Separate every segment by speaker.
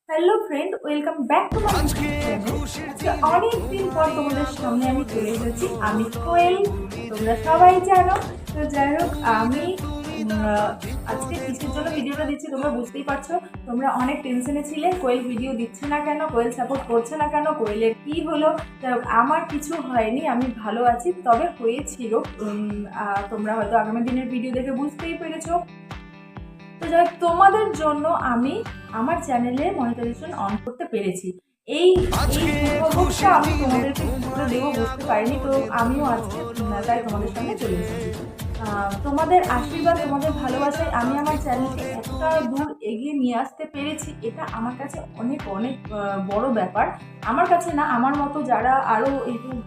Speaker 1: Hello friend, welcome back to my channel. আজকে অনেক দিন পর তোমাদের সামনে আমি চলে এসেছি। আমি কোয়েল, তোমরা সবাই জানো। তো যাই হোক, আমি আজকে কিসের জন্য ভিডিওটা দিচ্ছি তোমরা বুঝতেই পারছো। তোমরা অনেক টেনশনে ছিলে, কোয়েল ভিডিও দিচ্ছে না কেন, কোয়েল সাপোর্ট করছে না কেন, কোয়েলের কি হলো। যাই হোক, আমার কিছু হয়নি, আমি ভালো আছি। তবে হয়েছিল, তোমরা হয়তো আগামী দিনের ভিডিও দেখে বুঝতেই পেরেছো। তো যাই হোক, তোমাদের জন্য আমি আমার চ্যানেলে মনিটাইজেশন অন করতে পেরেছি। এই খবরটা আমি তোমাদেরকে পুরো দেবো বুঝতে পারিনি। তো আমিও আজকে তাই তোমাদের সঙ্গে চলে এসেছি। তোমাদের আশীর্বাদ, তোমাদের ভালোবাসায় আমি আমার চ্যানেলকে এতটা দূর এগিয়ে নিয়ে আসতে পেরেছি। এটা আমার কাছে অনেক অনেক বড় ব্যাপার। আমার কাছে না, আমার মতো যারা আরও ইউটিউব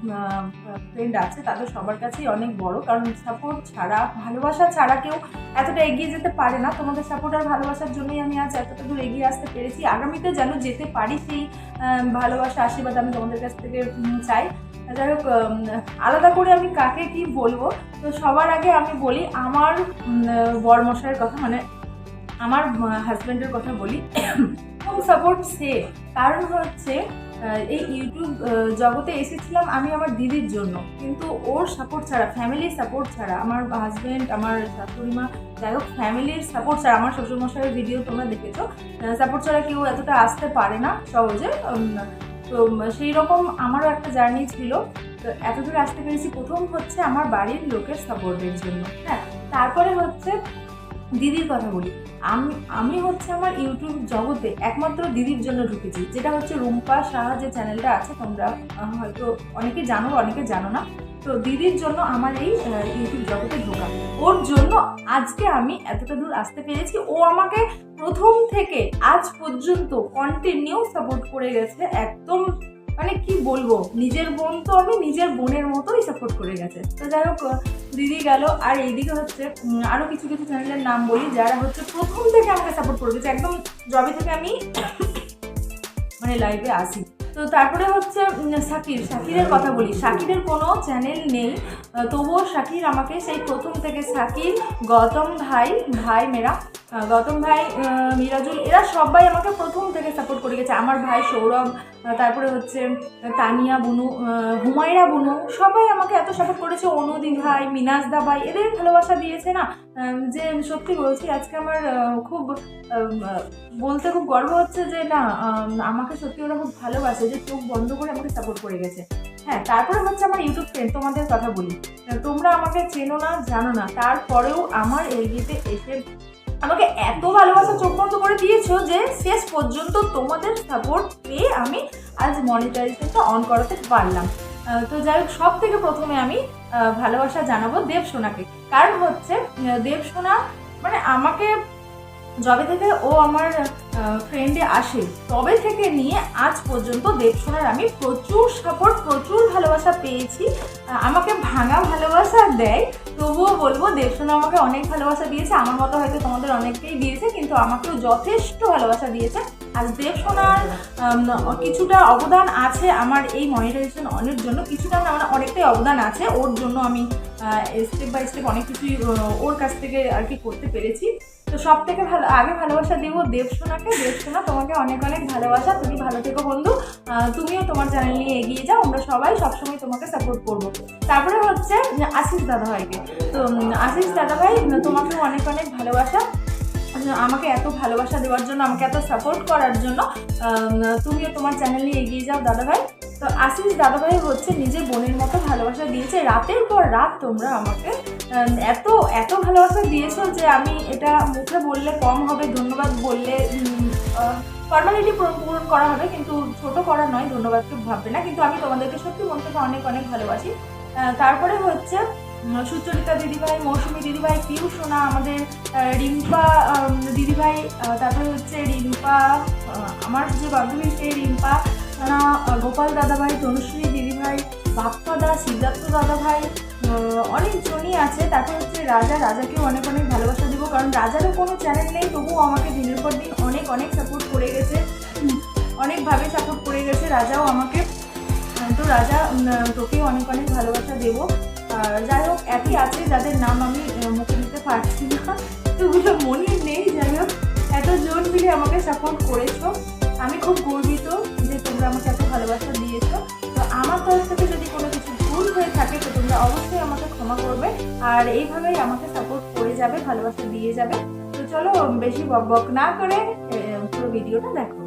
Speaker 1: ফ্রেন্ড আছে তাদের সবার কাছেই অনেক বড়। কারণ সাপোর্ট ছাড়া, ভালোবাসা ছাড়া কেউ এতটা এগিয়ে যেতে পারে না। তোমাদের সাপোর্ট আর ভালোবাসার জন্যই আমি আজ এতটা দূর এগিয়ে আসতে পেরেছি। আগামীতে যেন যেতে পারি, সেই ভালোবাসা, আশীর্বাদ আমি তোমাদের কাছ থেকে চাই। যাই হোক, আলাদা করে আমি কাকে কি বলবো, তো সবার আগে আমি বলি আমার বরমশাইয়ের কথা, মানে আমার হাজব্যান্ডের কথা বলি। খুব সাপোর্ট সে, কারণ হচ্ছে এই ইউটিউব জগতে এসেছিলাম আমি আমার দিদির জন্য, কিন্তু ওর সাপোর্ট ছাড়া, ফ্যামিলির সাপোর্ট ছাড়া, আমার হাজব্যান্ড, আমার শাশুড়ি মা, যাই হোক, ফ্যামিলির সাপোর্ট ছাড়া, আমার শ্বশুরমশাইয়ের ভিডিও তোমরা দেখেছো, সাপোর্ট ছাড়া কেউ এতটা আসতে পারে না সহজে। তো সেই রকম আমারও একটা জার্নি ছিল। তো এত দূরে আসতে পেরেছি প্রথম হচ্ছে আমার বাড়ির লোকের সাপোর্টের জন্য। হ্যাঁ, তারপরে হচ্ছে দিদির কথা বলি। আমি হচ্ছে আমার ইউটিউব জগতে একমাত্র দিদির জন্য ঢুকেছি, যেটা হচ্ছে রুম্পা সাহা যে চ্যানেলটা আছে, তোমরা হয়তো অনেকে জানো, অনেকে জানো না। তো দিদির জন্য আমার এই ইউটিউব জগতে ঢোকা, ওর জন্য আজকে আমি এতটা দূর আসতে পেরেছি। ও আমাকে প্রথম থেকে আজ পর্যন্ত কন্টিনিউ সাপোর্ট করে গেছে, একদম মানে কি বলবো, নিজের বোন তো আমি নিজের বোনের মতোই সাপোর্ট করে গেছে। তো যাই হোক, দিদি গেল। আর এইদিকে হচ্ছে আরো কিছু কিছু চ্যানেলের নাম বলি, যারা হচ্ছে প্রথম থেকে আমাকে সাপোর্ট করে গেছে, একদম জবে থেকে আমি মানে লাইভে আসি। তো তারপরে হচ্ছে শাকিরের কথা বলি। শাকিরের কোনো চ্যানেল নেই, তবুও শাকির আমাকে সেই প্রথম থেকে, শাকির, গৌতম ভাই মেরা, গৌতম ভাই, মিরাজুল, এরা সবাই আমাকে প্রথম থেকে সাপোর্ট করে গেছে। আমার ভাই সৌরভ, তারপরে হচ্ছে তানিয়া বুনু, হুমায়রা বুনু, সবাই আমাকে এত সাপোর্ট করেছে। অনুদি ভাই, মিনাজ দা ভাই, এদের ভালোবাসা দিয়েছে না, যে সত্যি বলছি আজকে আমার খুব বলতে খুব গর্ব হচ্ছে যে না, আমাকে সত্যি ওরা খুব ভালোবাসে, যে চোখ বন্ধ করে আমাকে সাপোর্ট করে গেছে। হ্যাঁ, তারপরে হচ্ছে আমার ইউটিউব ফ্রেন্ড, তোমাদের কথা বলি। তোমরা আমাকে চেনো না, জানো না, তারপরেও আমার এলবিতে এসে আমাকে এত ভালোবাসা চোখ বন্ধ করে দিয়েছো যে শেষ পর্যন্ত তোমাদের সাপোর্ট পেয়ে আমি আজ মনিটাইজেশনটা অন করাতে পারলাম। তো যাই হোক, সব থেকে প্রথমে আমি ভালোবাসা জানাবো দেবসোনাকে। কারণ হচ্ছে দেবসোনা মানে আমাকে যবে থেকে ও আমার ফ্রেন্ডে আসে তবে থেকে নিয়ে আজ পর্যন্ত দেবসোনার আমি প্রচুর সাপোর্ট, প্রচুর ভালোবাসা পেয়েছি। আমাকে ভাঙা ভালোবাসা দেয়, তবুও বলবো দেবসোনা আমাকে অনেক ভালোবাসা দিয়েছে। আমার মতো হয়তো তোমাদের অনেককেই দিয়েছে, কিন্তু আমাকেও যথেষ্ট ভালোবাসা দিয়েছে। আর দেবসোনার কিছুটা অবদান আছে আমার এই মনিটাইজেশন অনের জন্য, কিছুটা না মানে অনেকটাই অবদান আছে ওর জন্য। আমি স্টেপ বাই স্টেপ অনেক কিছুই ওর কাছ থেকে আর কি করতে পেরেছি। তো সব থেকে আগে ভালোবাসা দিব দেবসোনাকে। দেবসোনা, তোমাকে অনেক অনেক ভালোবাসা, তুমি ভালো থেকো বন্ধু। তুমিও তোমার চ্যানেল নিয়ে এগিয়ে যাও, আমরা সবাই সবসময় তোমাকে সাপোর্ট করবো। তারপরে হচ্ছে আশিস দাদাভাইকে। তো আশিস দাদাভাই, তোমাকেও অনেক অনেক ভালোবাসা, আমাকে এত ভালোবাসা দেওয়ার জন্য, আমাকে এত সাপোর্ট করার জন্য। তুমিও তোমার চ্যানেল নিয়ে এগিয়ে যাও দাদাভাই। তো আশিস দাদাভাই হচ্ছে নিজের বোনের মতো ভালোবাসা দিয়েছে, রাতের পর রাত তোমরা আমাকে এত এত ভালোবাসা দিয়েছো যে আমি এটা মুখে বললে কম হবে, ধন্যবাদ বললে ফর্মালিটি পূরণ করা হবে, কিন্তু ছোট করা নয়, ধন্যবাদকে ভাববে না, কিন্তু আমি তোমাদেরকে সত্যি মন থেকে অনেক অনেক ভালোবাসি। তারপরে হচ্ছে সুচরিতা দিদিভাই, মৌসুমী দিদিভাই, পিউ সোনা, আমাদের রিম্পা দিদিভাই, তারপরে হচ্ছে রিম্পা, আমার যে বান্ধবী সেই রিম্পা, গোপাল দাদাভাই, তনুশ্রী দিদিভাই, বাপ্পাদা, সিদ্ধার্থ দাদাভাই, অনেকজনই আছে। তারপর হচ্ছে রাজাকেও অনেক অনেক ভালোবাসা দিব, কারণ রাজারও কোনো চ্যানেল নেই, তবুও আমাকে দিনের পর দিন অনেক অনেক সাপোর্ট করে গেছে, অনেকভাবে সাপোর্ট করে গেছে রাজাও আমাকে। তো রাজা, তোকেও অনেক অনেক ভালোবাসা দেবো। যাই হোক, একই আছে যাদের নাম আমি মুখে নিতে পারছি না, তো ওগুলো মনে নেই। যাই হোক, এতজন মিলে আমাকে সাপোর্ট করেছো। আমি খুব গর্বিত যে তোমরা আমাকে এত ভালোবাসা দিয়েছো। তো আমার তরফ থেকে যদি কোনো কিছু ভুল হয়ে থাকে তো তোমরা অবশ্যই আমাকে ক্ষমা করবে, আর এইভাবেই আমাকে সাপোর্ট করে যাবে, ভালোবাসা দিয়ে যাবে। তো চলো বেশি বক বক না করে পুরো ভিডিওটা দেখো।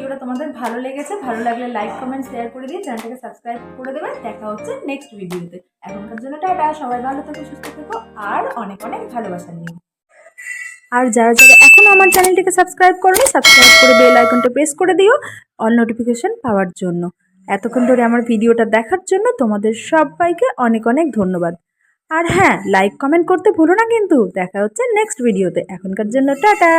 Speaker 1: ভিডিওটা তোমাদের ভালো লেগেছে। ভালো লাগলে লাইক কমেন্ট শেয়ার করে দিয়ে চ্যানেলটাকে সাবস্ক্রাইব করে দেবে। দেখা হচ্ছে নেক্সট ভিডিওতে। এখনকার জন্য টাটা, সবাই ভালো থেকো, সুস্থ থেকো আর অনেক অনেক ভালোবাসা নিও। আর যারা যারা এখনও আমার চ্যানেলটিকে সাবস্ক্রাইব করোনি, সাবস্ক্রাইব করে বেল আইকনটা প্রেস করে দিও অল নোটিফিকেশন পাওয়ার জন্য। এতক্ষণ ধরে আমার ভিডিওটা দেখার জন্য তোমাদের সবাইকে অনেক অনেক ধন্যবাদ। আর হ্যাঁ, লাইক কমেন্ট করতে ভুলো না কিন্তু। দেখা হচ্ছে নেক্সট ভিডিওতে। এখনকার জন্য টাটা।